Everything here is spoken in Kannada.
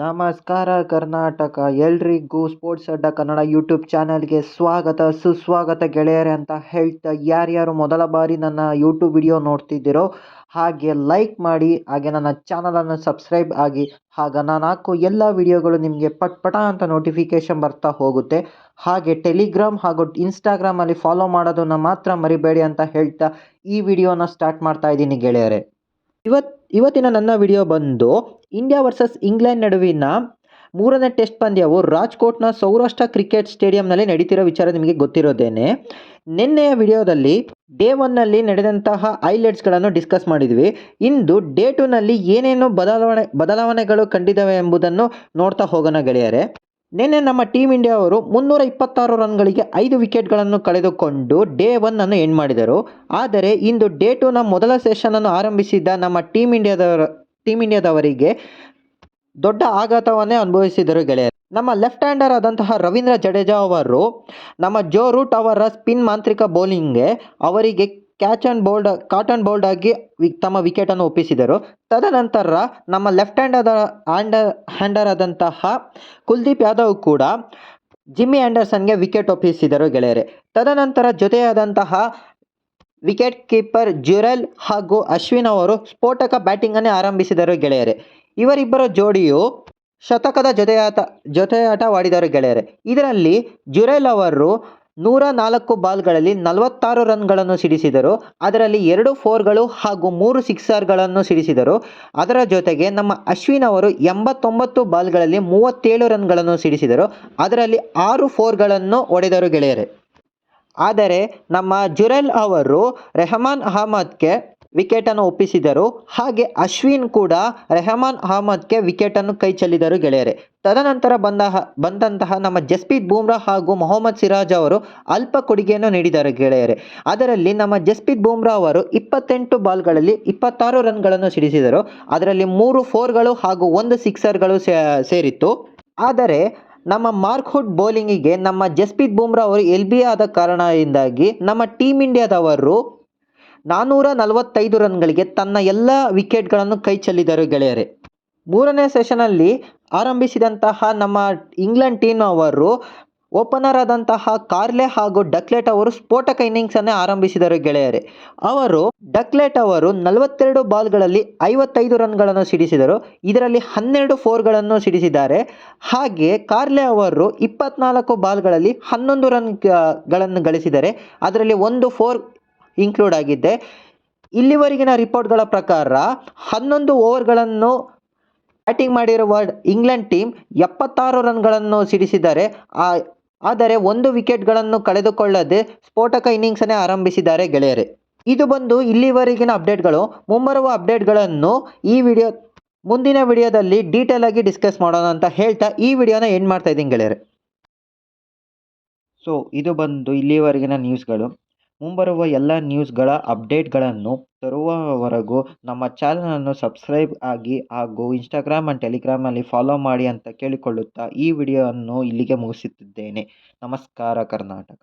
ನಮಸ್ಕಾರ ಕರ್ನಾಟಕ, ಎಲ್ರಿಗೂ ಸ್ಪೋರ್ಟ್ಸ್ ಅಡ್ಡ ಕನ್ನಡ ಯೂಟ್ಯೂಬ್ ಚಾನಲ್ಗೆ ಸ್ವಾಗತ ಸುಸ್ವಾಗತ ಗೆಳೆಯರೇ ಅಂತ ಹೇಳ್ತಾ, ಯಾರ್ಯಾರು ಮೊದಲ ಬಾರಿ ನನ್ನ ಯೂಟ್ಯೂಬ್ ವಿಡಿಯೋ ನೋಡ್ತಿದ್ದೀರೋ ಹಾಗೆ ಲೈಕ್ ಮಾಡಿ, ಹಾಗೆ ನನ್ನ ಚಾನಲನ್ನು ಸಬ್ಸ್ಕ್ರೈಬ್ ಆಗಿ. ಆಗ ನಾನು ಹಾಕೋ ಎಲ್ಲ ವಿಡಿಯೋಗಳು ನಿಮಗೆ ಪಟ್ ಅಂತ ನೋಟಿಫಿಕೇಶನ್ ಬರ್ತಾ ಹೋಗುತ್ತೆ. ಹಾಗೆ ಟೆಲಿಗ್ರಾಮ್ ಹಾಗೂ ಇನ್ಸ್ಟಾಗ್ರಾಮಲ್ಲಿ ಫಾಲೋ ಮಾಡೋದನ್ನು ಮಾತ್ರ ಮರಿಬೇಡಿ ಅಂತ ಹೇಳ್ತಾ ಈ ವಿಡಿಯೋನ ಸ್ಟಾರ್ಟ್ ಮಾಡ್ತಾ ಇದ್ದೀನಿ ಗೆಳೆಯರೇ. ಇವತ್ತಿನ ನನ್ನ ವಿಡಿಯೋ ಬಂದು ಇಂಡಿಯಾ ವರ್ಸಸ್ ಇಂಗ್ಲೆಂಡ್ ನಡುವಿನ 3ನೇ ಟೆಸ್ಟ್ ಪಂದ್ಯವು ರಾಜ್ಕೋಟ್ನ ಸೌರಾಷ್ಟ್ರ ಕ್ರಿಕೆಟ್ ಸ್ಟೇಡಿಯಂನಲ್ಲಿ ನಡೀತಿರೋ ವಿಚಾರ ನಿಮಗೆ ಗೊತ್ತಿರೋದೇನೆ. ನಿನ್ನೆಯ ವಿಡಿಯೋದಲ್ಲಿ ಡೇ 1ನಲ್ಲಿ ನಡೆದಂತಹ ಹೈಲೈಟ್ಸ್ಗಳನ್ನು ಡಿಸ್ಕಸ್ ಮಾಡಿದ್ವಿ. ಇಂದು ಡೇ 2ನಲ್ಲಿ ಏನೇನು ಬದಲಾವಣೆಗಳು ಕಂಡಿದ್ದಾವೆ ಎಂಬುದನ್ನು ನೋಡ್ತಾ ಹೋಗೋಣ ಗೆಳೆಯರೇ. ನಿನ್ನೆ ನಮ್ಮ ಟೀಮ್ ಇಂಡಿಯಾ ಅವರು 326 ರನ್ಗಳಿಗೆ 5 ವಿಕೆಟ್ಗಳನ್ನು ಕಳೆದುಕೊಂಡು ಡೇ 1 ಎಂಡ್ ಮಾಡಿದರು. ಆದರೆ ಇಂದು ಡೇ 2ನ ಮೊದಲ ಸೆಷನನ್ನು ಆರಂಭಿಸಿದ್ದ ನಮ್ಮ ಟೀಮ್ ಇಂಡಿಯಾದವರಿಗೆ ದೊಡ್ಡ ಆಘಾತವನ್ನೇ ಅನುಭವಿಸಿದರು ಗೆಳೆಯರು. ನಮ್ಮ ಲೆಫ್ಟ್ ಹ್ಯಾಂಡರ್ ಆದಂತಹ ರವೀಂದ್ರ ಜಡೇಜಾ ಅವರು ನಮ್ಮ ಜೋ ರೂಟ್ ಅವರ ಸ್ಪಿನ್ ಮಾಂತ್ರಿಕ ಬೌಲಿಂಗ್ಗೆ ಅವರಿಗೆ ಕಾಟನ್ ಬೋಲ್ಡ್ ಆಗಿ ತಮ್ಮ ವಿಕೆಟನ್ನು ಒಪ್ಪಿಸಿದರು. ತದನಂತರ ನಮ್ಮ ಲೆಫ್ಟ್ ಹ್ಯಾಂಡರ್ ಆದಂತಹ ಕುಲ್ದೀಪ್ ಯಾದವ್ ಕೂಡ ಜಿಮ್ಮಿ ಆ್ಯಂಡರ್ಸನ್ಗೆ ವಿಕೆಟ್ ಒಪ್ಪಿಸಿದರು ಗೆಳೆಯರೆ. ತದನಂತರ ಜೊತೆಯಾದಂತಹ ವಿಕೆಟ್ ಕೀಪರ್ ಜ್ಯುರೆಲ್ ಹಾಗೂ ಅಶ್ವಿನ್ ಅವರು ಸ್ಫೋಟಕ ಬ್ಯಾಟಿಂಗನ್ನೇ ಆರಂಭಿಸಿದರು ಗೆಳೆಯರೆ. ಇವರಿಬ್ಬರ ಜೋಡಿಯು ಶತಕದ ಜೊತೆಯಾಟವಾಡಿದರು ಗೆಳೆಯರೆ. ಇದರಲ್ಲಿ ಜ್ಯುರೆಲ್ ಅವರು 104 ಬಾಲ್ಗಳಲ್ಲಿ 46 ರನ್ಗಳನ್ನು ಸಿಡಿಸಿದರು. ಅದರಲ್ಲಿ 2 4ಗಳು ಹಾಗೂ 3 ಸಿಕ್ಸರ್ಗಳನ್ನು ಸಿಡಿಸಿದರು. ಅದರ ಜೊತೆಗೆ ನಮ್ಮ ಅಶ್ವಿನ್ ಅವರು 89 ಬಾಲ್ಗಳಲ್ಲಿ 37 ರನ್ಗಳನ್ನು ಸಿಡಿಸಿದರು. ಅದರಲ್ಲಿ 6 4ಗಳನ್ನು ಹೊಡೆದರು ಗೆಳೆಯರೆ. ಆದರೆ ನಮ್ಮ ಜ್ಯುರೆಲ್ ಅವರು ರೆಹಮಾನ್ ಅಹ್ಮದ್ಗೆ ವಿಕೆಟನ್ನು ಒಪ್ಪಿಸಿದರು. ಹಾಗೆ ಅಶ್ವಿನ್ ಕೂಡ ರೆಹಮಾನ್ ಅಹ್ಮದ್ಗೆ ವಿಕೆಟನ್ನು ಕೈ ಚೆಲ್ಲಿದರು ಗೆಳೆಯರೆ. ತದನಂತರ ಬಂದಂತಹ ನಮ್ಮ ಜಸ್ಪ್ರೀತ್ ಬೂಮ್ರಾ ಹಾಗೂ ಮೊಹಮ್ಮದ್ ಸಿರಾಜ್ ಅವರು ಅಲ್ಪ ಕೊಡುಗೆಯನ್ನು ನೀಡಿದರು ಗೆಳೆಯರೆ. ಅದರಲ್ಲಿ ನಮ್ಮ ಜಸ್ಪ್ರೀತ್ ಬೂಮ್ರಾ ಅವರು 28 ಬಾಲ್ಗಳಲ್ಲಿ 26 ರನ್ಗಳನ್ನು ಸಿಡಿಸಿದರು. ಅದರಲ್ಲಿ 3 4ಗಳು ಹಾಗೂ 1 ಸಿಕ್ಸರ್ಗಳು ಸೇರಿತ್ತು. ಆದರೆ ನಮ್ಮ ಮಾರ್ಕ್ ವುಡ್ ಬೌಲಿಂಗಿಗೆ ನಮ್ಮ ಜಸ್ಪ್ರೀತ್ ಬೂಮ್ರಾ ಅವರು LB ಆದ ಕಾರಣದಿಂದಾಗಿ ನಮ್ಮ ಟೀಮ್ ಇಂಡಿಯಾದವರು 445 ರನ್ಗಳಿಗೆ ತನ್ನ ಎಲ್ಲ ವಿಕೆಟ್ಗಳನ್ನು ಕೈ ಚೆಲ್ಲಿದರು ಗೆಳೆಯರೆ. 3ನೇ ಸೆಷನಲ್ಲಿ ಆರಂಭಿಸಿದಂತಹ ನಮ್ಮ ಇಂಗ್ಲೆಂಡ್ ಟೀಮ್ ಅವರು ಓಪನರ್ ಆದಂತಹ ಕಾರ್ಲೆ ಹಾಗೂ ಡಕ್ಲೆಟ್ ಅವರು ಸ್ಫೋಟಕ ಇನ್ನಿಂಗ್ಸನ್ನೇ ಆರಂಭಿಸಿದರು ಗೆಳೆಯರೆ. ಡಕ್ಲೆಟ್ ಅವರು 42 ಬಾಲ್ಗಳಲ್ಲಿ 55 ರನ್ಗಳನ್ನು ಸಿಡಿಸಿದರು. ಇದರಲ್ಲಿ 12 4ಗಳನ್ನು ಸಿಡಿಸಿದ್ದಾರೆ. ಹಾಗೆ ಕಾರ್ಲೆ ಅವರು 24 ಬಾಲ್ಗಳಲ್ಲಿ 11 ರನ್ಗಳನ್ನು ಗಳಿಸಿದ್ದಾರೆ. ಅದರಲ್ಲಿ 1 4 ಇನ್ಕ್ಲೂಡ್ ಆಗಿದ್ದೆ. ಇಲ್ಲಿವರೆಗಿನ ರಿಪೋರ್ಟ್ಗಳ ಪ್ರಕಾರ 11 ಓವರ್ಗಳನ್ನು ಬ್ಯಾಟಿಂಗ್ ಮಾಡಿರುವ ಇಂಗ್ಲೆಂಡ್ ಟೀಮ್ 76 ರನ್ಗಳನ್ನು ಸಿಡಿಸಿದ್ದಾರೆ. ಆದರೆ 1 ವಿಕೆಟ್ಗಳನ್ನು ಕಳೆದುಕೊಳ್ಳದೆ ಸ್ಫೋಟಕ ಇನ್ನಿಂಗ್ಸನ್ನೇ ಆರಂಭಿಸಿದ್ದಾರೆ ಗೆಳೆಯರೆ. ಇದು ಬಂದು ಇಲ್ಲಿವರೆಗಿನ ಅಪ್ಡೇಟ್ಗಳು. ಮುಂಬರುವ ಅಪ್ಡೇಟ್ಗಳನ್ನು ಮುಂದಿನ ವಿಡಿಯೋದಲ್ಲಿ ಡೀಟೇಲ್ ಆಗಿ ಡಿಸ್ಕಸ್ ಮಾಡೋಣ ಅಂತ ಹೇಳ್ತಾ ಈ ವಿಡಿಯೋನ ಎಂಡ್ ಮಾಡ್ತಾ ಇದ್ದೀನಿ ಗೆಳೆಯರೆ. ಸೊ ಇದು ಬಂದು ಇಲ್ಲಿವರೆಗಿನ ನ್ಯೂಸ್ಗಳು. ಮುಂಬರುವ ಎಲ್ಲ ನ್ಯೂಸ್ಗಳ ಅಪ್ಡೇಟ್ಗಳನ್ನು ತರುವವರೆಗೂ ನಮ್ಮ ಚಾನಲನ್ನು ಸಬ್ಸ್ಕ್ರೈಬ್ ಆಗಿ ಹಾಗೂ ಇನ್ಸ್ಟಾಗ್ರಾಮ್ ಆ್ಯಂಡ್ ಟೆಲಿಗ್ರಾಮಲ್ಲಿ ಫಾಲೋ ಮಾಡಿ ಅಂತ ಕೇಳಿಕೊಳ್ಳುತ್ತಾ ಈ ವಿಡಿಯೋವನ್ನು ಇಲ್ಲಿಗೆ ಮುಗಿಸುತ್ತಿದ್ದೇನೆ. ನಮಸ್ಕಾರ ಕರ್ನಾಟಕ.